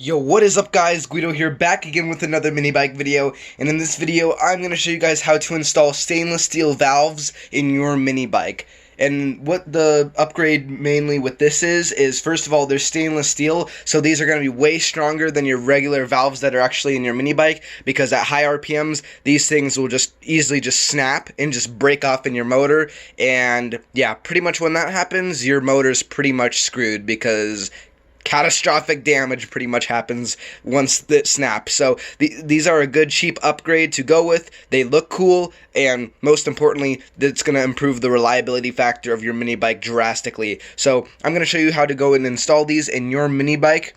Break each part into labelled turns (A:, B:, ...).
A: Yo, what is up guys? Guido here, back again with another mini bike video, and in this video I'm going to show you guys how to install stainless steel valves in your mini bike. And what the upgrade mainly with this is first of all, they're stainless steel, so these are going to be way stronger than your regular valves that are actually in your mini bike, because at high RPMs, these things will just easily just snap and just break off in your motor, and yeah, pretty much when that happens, your motor's pretty much screwed, because catastrophic damage pretty much happens once it snaps. So these are a good cheap upgrade to go with. They look cool, and most importantly, it's going to improve the reliability factor of your mini bike drastically. So I'm going to show you how to go and install these in your mini bike,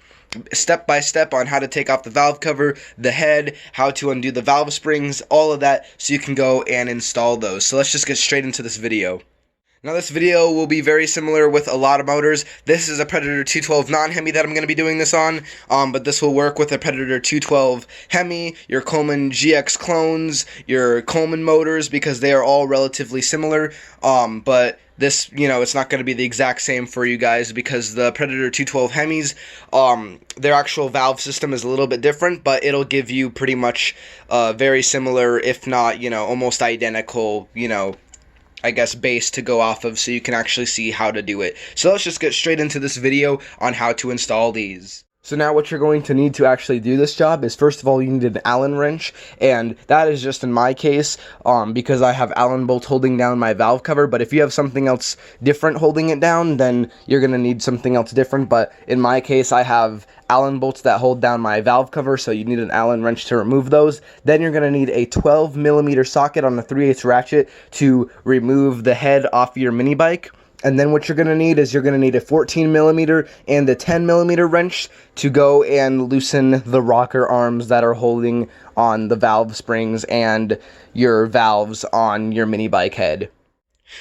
A: step by step, on how to take off the valve cover, the head, how to undo the valve springs, all of that, so you can go and install those. So let's just get straight into this video. Now this video will be very similar with a lot of motors. This is a Predator 212 non-Hemi that I'm going to be doing this on, but this will work with a Predator 212 Hemi, your Coleman GX clones, your Coleman motors, because they are all relatively similar, but this, it's not going to be the exact same for you guys, because the Predator 212 Hemis, their actual valve system is a little bit different, but it'll give you pretty much very similar, if not, almost identical, I guess, base to go off of, so you can actually see how to do it. So let's just get straight into this video on how to install these. So now what you're going to need to actually do this job is, first of all, you need an Allen wrench, and that is just in my case, because I have Allen bolts holding down my valve cover. But if you have something else different holding it down, then you're going to need something else different. But in my case, I have Allen bolts that hold down my valve cover, so you need an Allen wrench to remove those. Then you're going to need a 12mm socket on the 3/8 ratchet to remove the head off your mini bike. And then what you're going to need is you're going to need a 14mm and a 10mm wrench to go and loosen the rocker arms that are holding on the valve springs and your valves on your mini bike head.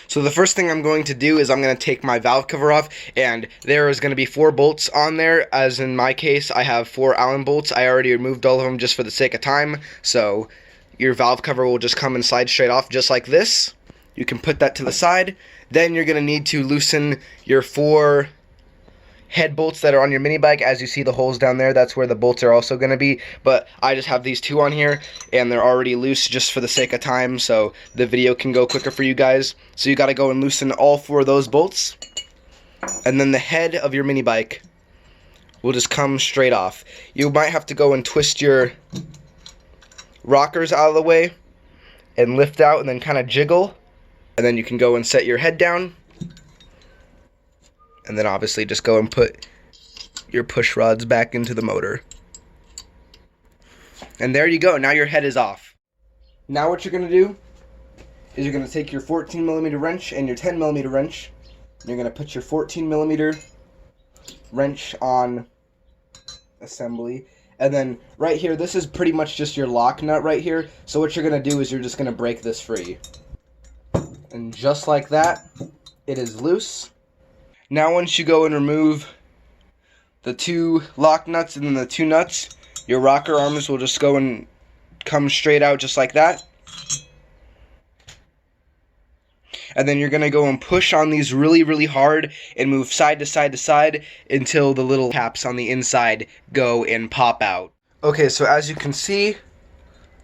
A: So the first thing I'm going to do is I'm going to take my valve cover off, and there is going to be 4 bolts on there. As in my case, I have 4 Allen bolts. I already removed all of them just for the sake of time, so your valve cover will just come and slide straight off just like this. You can put that to the side. Then you're going to need to loosen your 4 head bolts that are on your mini bike. As you see the holes down there, that's where the bolts are also going to be. But I just have these 2 on here, and they're already loose just for the sake of time, so the video can go quicker for you guys. So you got to go and loosen all 4 of those bolts. And then the head of your mini bike will just come straight off. You might have to go and twist your rockers out of the way and lift out and then kind of jiggle. And then you can go and set your head down, and then obviously just go and put your push rods back into the motor. And there you go, now your head is off. Now what you're going to do is you're going to take your 14mm wrench and your 10mm wrench, and you're going to put your 14mm wrench on assembly. And then right here, this is pretty much just your lock nut right here. So what you're going to do is you're just going to break this free. And just like that, it is loose. Now once you go and remove the 2 lock nuts and then the 2 nuts, your rocker arms will just go and come straight out just like that. And then you're going to go and push on these really, really hard and move side to side to side until the little caps on the inside go and pop out. Okay, so as you can see,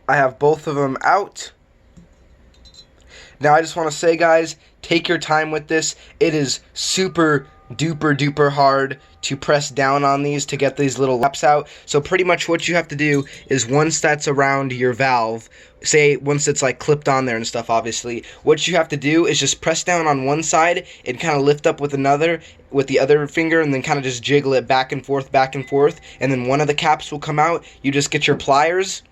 A: I have both of them out. Now I just want to say, guys, take your time with this. It is super duper duper hard to press down on these to get these little laps out. So pretty much what you have to do is, once that's around your valve, say once it's like clipped on there and stuff, obviously, what you have to do is just press down on one side and kind of lift up with the other finger, and then kind of just jiggle it back and forth, and then one of the caps will come out. You just get your pliers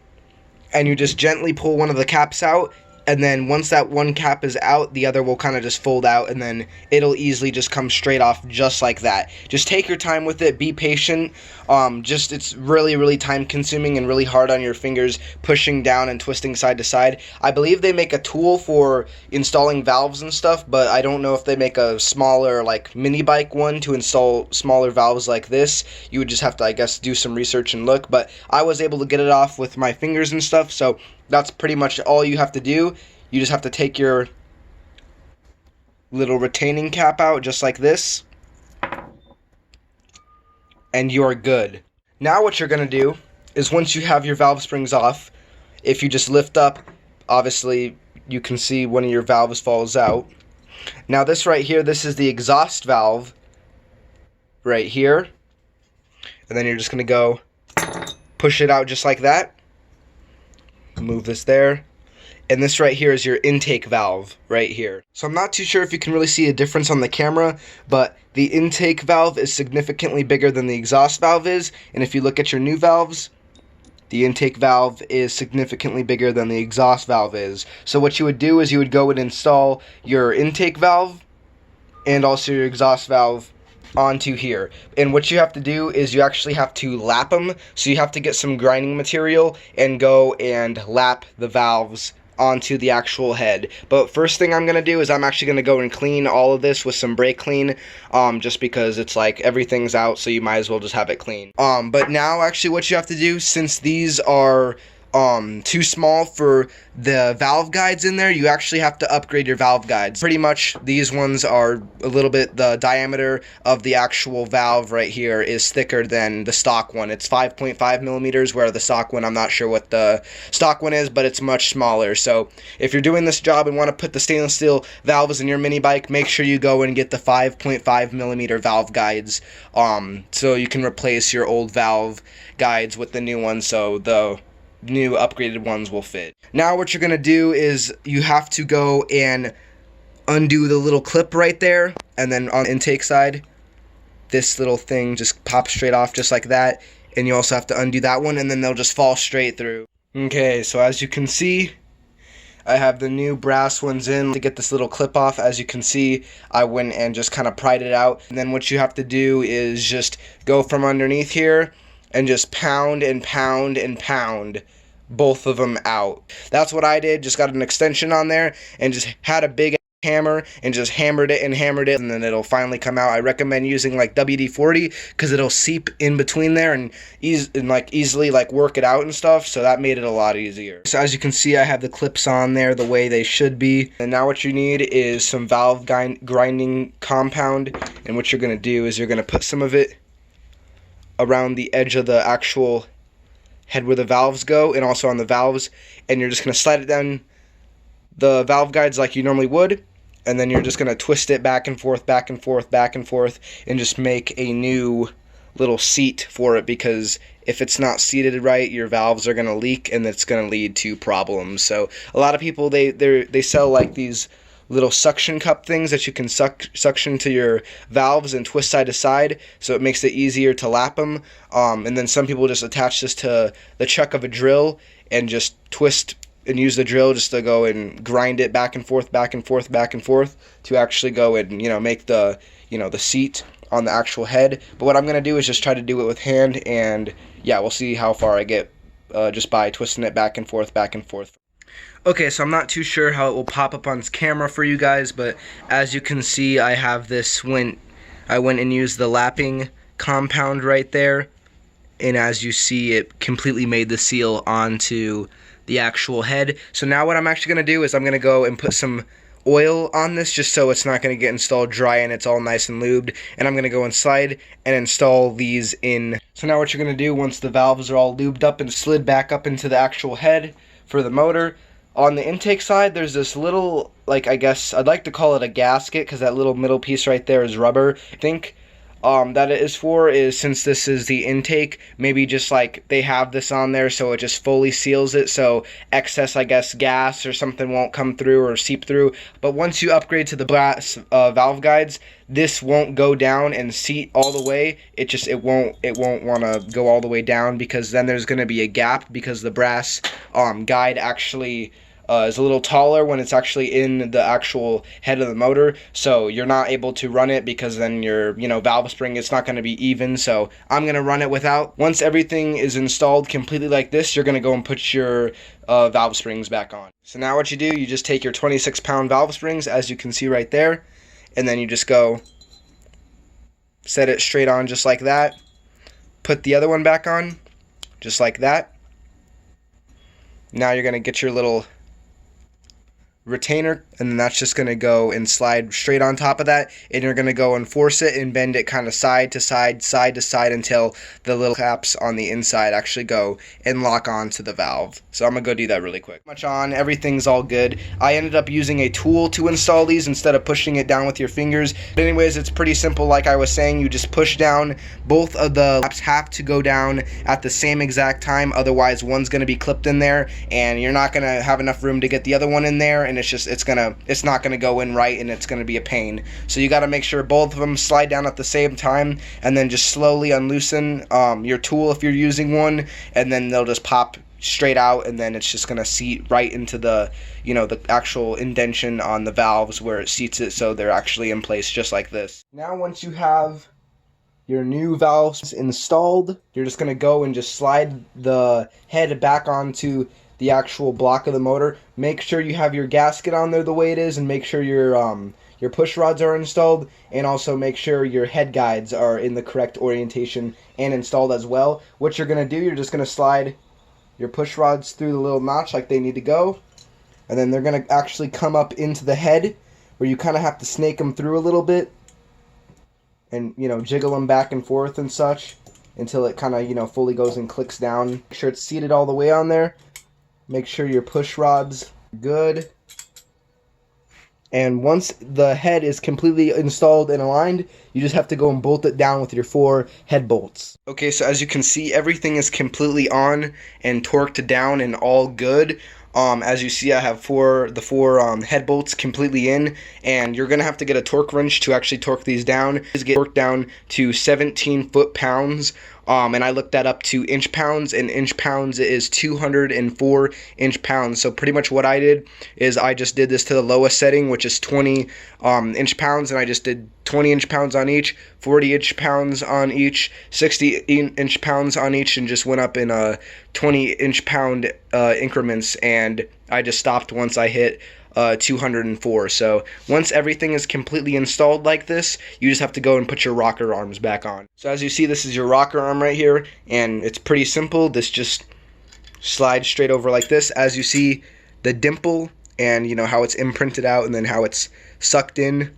A: and you just gently pull one of the caps out. And then once that one cap is out, the other will kind of just fold out, and then it'll easily just come straight off just like that. Just take your time with it, be patient. It's really, really time consuming and really hard on your fingers, pushing down and twisting side to side. I believe they make a tool for installing valves and stuff, but I don't know if they make a smaller, like, mini bike one to install smaller valves like this. You would just have to, I guess, do some research and look, but I was able to get it off with my fingers and stuff, so that's pretty much all you have to do. You just have to take your little retaining cap out just like this, and you are good. Now what you're going to do is once you have your valve springs off, if you just lift up, obviously you can see one of your valves falls out. Now this right here, this is the exhaust valve right here. And then you're just going to go push it out just like that. Move this there. And this right here is your intake valve right here. So I'm not too sure if you can really see a difference on the camera, but the intake valve is significantly bigger than the exhaust valve is. And if you look at your new valves, the intake valve is significantly bigger than the exhaust valve is. So what you would do is you would go and install your intake valve and also your exhaust valve onto here. And what you have to do is you actually have to lap them. So you have to get some grinding material and go and lap the valves onto the actual head. But first thing I'm going to do is I'm actually going to go and clean all of this with some brake clean, just because it's like everything's out, so you might as well just have it clean. But now actually what you have to do, since these are too small for the valve guides in there, you actually have to upgrade your valve guides. Pretty much these ones are a little bit, the diameter of the actual valve right here is thicker than the stock one. It's 5.5 millimeters, where the stock one, I'm not sure what the stock one is, but it's much smaller. So if you're doing this job and want to put the stainless steel valves in your mini bike, make sure you go and get the 5.5 millimeter valve guides, so you can replace your old valve guides with the new ones, so the new upgraded ones will fit. Now what you're gonna do is you have to go and undo the little clip right there, and then on the intake side, this little thing just pops straight off just like that, and you also have to undo that one, and then they'll just fall straight through. Okay, so as you can see, I have the new brass ones in. To get this little clip off, as you can see, I went and just kind of pried it out. And then what you have to do is just go from underneath here and just pound and pound and pound both of them out. That's what I did. Just got an extension on there and just had a big hammer and just hammered it, and then it'll finally come out. I recommend using like WD-40 because it'll seep in between there and easily like work it out and stuff, so that made it a lot easier. So as you can see, I have the clips on there the way they should be. And now what you need is some valve grinding compound, and what you're going to do is you're going to put some of it around the edge of the actual head where the valves go, and also on the valves, and you're just going to slide it down the valve guides like you normally would, and then you're just going to twist it back and forth, back and forth, back and forth, and just make a new little seat for it, because if it's not seated right, your valves are going to leak, and it's going to lead to problems. So a lot of people, they sell like these little suction cup things that you can suction to your valves and twist side to side, so it makes it easier to lap them. And then some people just attach this to the chuck of a drill and just twist and use the drill just to go and grind it back and forth, back and forth, back and forth, to actually go and, make the, the seat on the actual head. But what I'm going to do is just try to do it with hand, and yeah, we'll see how far I get just by twisting it back and forth, back and forth. Okay, so I'm not too sure how it will pop up on camera for you guys, but as you can see, I have this I went and used the lapping compound right there, and as you see, it completely made the seal onto the actual head. So now what I'm actually going to do is I'm going to go and put some oil on this, just so it's not going to get installed dry and it's all nice and lubed, and I'm going to go inside and install these in. So now what you're going to do, once the valves are all lubed up and slid back up into the actual head for the motor, on the intake side, there's this little, I guess I'd like to call it a gasket, because that little middle piece right there is rubber. I think that it is for is, since this is the intake, maybe just they have this on there so it just fully seals it, so excess, I guess, gas or something won't come through or seep through. But once you upgrade to the brass valve guides, this won't go down and seat all the way. It won't want to go all the way down, because then there's going to be a gap, because the brass guide actually is a little taller when it's actually in the actual head of the motor, so you're not able to run it, because then your valve spring, it's not going to be even. So I'm going to run it without. Once everything is installed completely like this, you're going to go and put your valve springs back on. So now what you do, you just take your 26-pound valve springs, as you can see right there, and then you just go set it straight on just like that. Put the other one back on just like that. Now you're going to get your little retainer, and then that's just going to go and slide straight on top of that, and you're going to go and force it and bend it kind of side to side, side to side, until the little caps on the inside actually go and lock on to the valve. So I'm going to go do that really quick. Much on, everything's all good. I ended up using a tool to install these instead of pushing it down with your fingers. But anyways, it's pretty simple. Like I was saying, you just push down. Both of the laps have to go down at the same exact time, otherwise one's going to be clipped in there and you're not going to have enough room to get the other one in there, and it's not gonna go in right, and it's gonna be a pain. So you got to make sure both of them slide down at the same time, and then just slowly unloosen your tool if you're using one, and then they'll just pop straight out, and then it's just gonna seat right into the the actual indentation on the valves where it seats it, so they're actually in place just like this. Now once you have your new valves installed, you're just gonna go and just slide the head back onto the actual block of the motor. Make sure you have your gasket on there the way it is, and make sure your push rods are installed, and also make sure your head guides are in the correct orientation and installed as well. What you're going to do, you're just going to slide your push rods through the little notch like they need to go, and then they're going to actually come up into the head, where you kind of have to snake them through a little bit and jiggle them back and forth and such until it kind of fully goes and clicks down. Make sure it's seated all the way on there. Make sure your push rods are good. And once the head is completely installed and aligned, you just have to go and bolt it down with your 4 head bolts. Okay, so as you can see, everything is completely on and torqued down and all good. As you see, I have the four head bolts completely in, and you're gonna have to get a torque wrench to actually torque these down. These get torqued down to 17 foot-pounds. And I looked that up to inch pounds, and inch pounds is 204 inch pounds. So pretty much what I did is I just did this to the lowest setting, which is 20 inch pounds, and I just did 20 inch pounds on each, 40 inch pounds on each, 60 inch pounds on each, and just went up in 20 inch pound increments, and I just stopped once I hit 204. So once everything is completely installed like this, you just have to go and put your rocker arms back on. So as you see, this is your rocker arm right here, and it's pretty simple. This just slides straight over like this. As you see, the dimple and how it's imprinted out, and then how it's sucked in,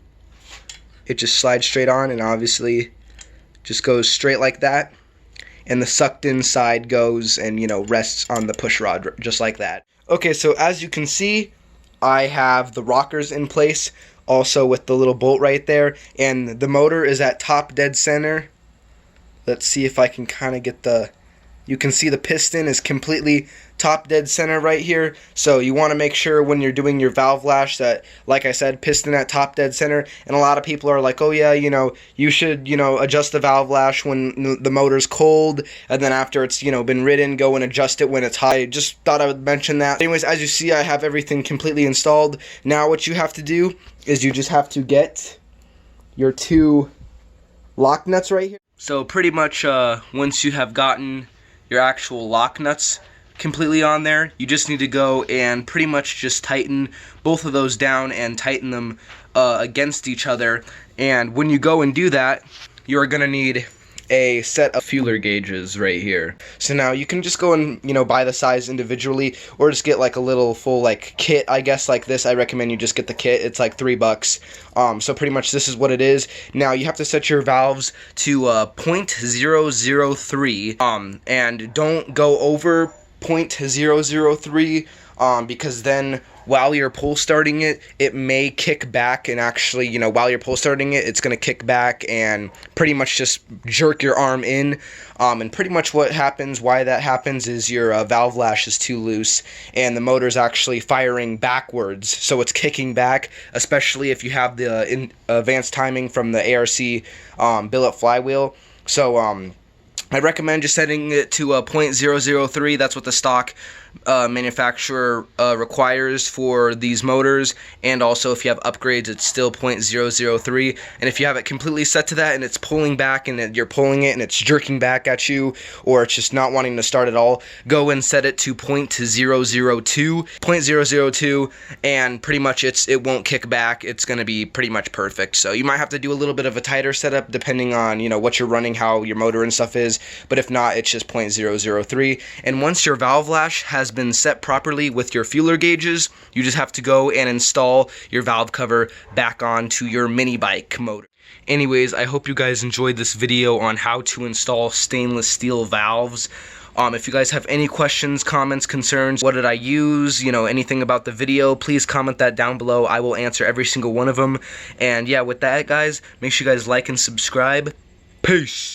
A: it just slides straight on, and obviously just goes straight like that. And the sucked in side goes and rests on the push rod just like that. Okay, so as you can see, I have the rockers in place, also with the little bolt right there, and the motor is at top dead center. Let's see if I can kind of get you can see the piston is completely top dead center right here. So you want to make sure when you're doing your valve lash that, like I said, piston at top dead center. And a lot of people are like, oh yeah, you should adjust the valve lash when the motor's cold, and then after it's been ridden, go and adjust it when it's high. Just thought I would mention that. Anyways, as you see, I have everything completely installed. Now what you have to do is you just have to get your 2 lock nuts right here. So pretty much once you have gotten your actual lock nuts completely on there, you just need to go and pretty much just tighten both of those down and tighten them against each other. And when you go and do that, you're gonna need a set of feeler gauges right here. So now you can just go and buy the size individually, or just get like a little full kit, I guess, like this. I recommend you just get the kit. It's like $3. So pretty much this is what it is. Now you have to set your valves to 0.003, and don't go over 0.003, because then while you're pull starting it, it may kick back, and actually, while you're pull starting it, it's going to kick back and pretty much just jerk your arm in. And pretty much what happens, why that happens, is your valve lash is too loose, and the motor's actually firing backwards, so it's kicking back, especially if you have the advanced timing from the ARC billet flywheel. So I recommend just setting it to 0.003. That's what the stock manufacturer requires for these motors, and also if you have upgrades, it's still 0.003. And if you have it completely set to that and it's pulling back, and you're pulling it and it's jerking back at you, or it's just not wanting to start at all, go and set it to 0.002, and pretty much it won't kick back. It's going to be pretty much perfect. So you might have to do a little bit of a tighter setup depending on what you're running, how your motor and stuff is. is, but if not, it's just 0.003. And once your valve lash has been set properly with your feeler gauges, you just have to go and install your valve cover back onto your mini bike motor. Anyways, I hope you guys enjoyed this video on how to install stainless steel valves. If you guys have any questions, comments, concerns, what did I use, anything about the video, please comment that down below. I will answer every single one of them. And yeah, with that, guys, make sure you guys like and subscribe. Peace!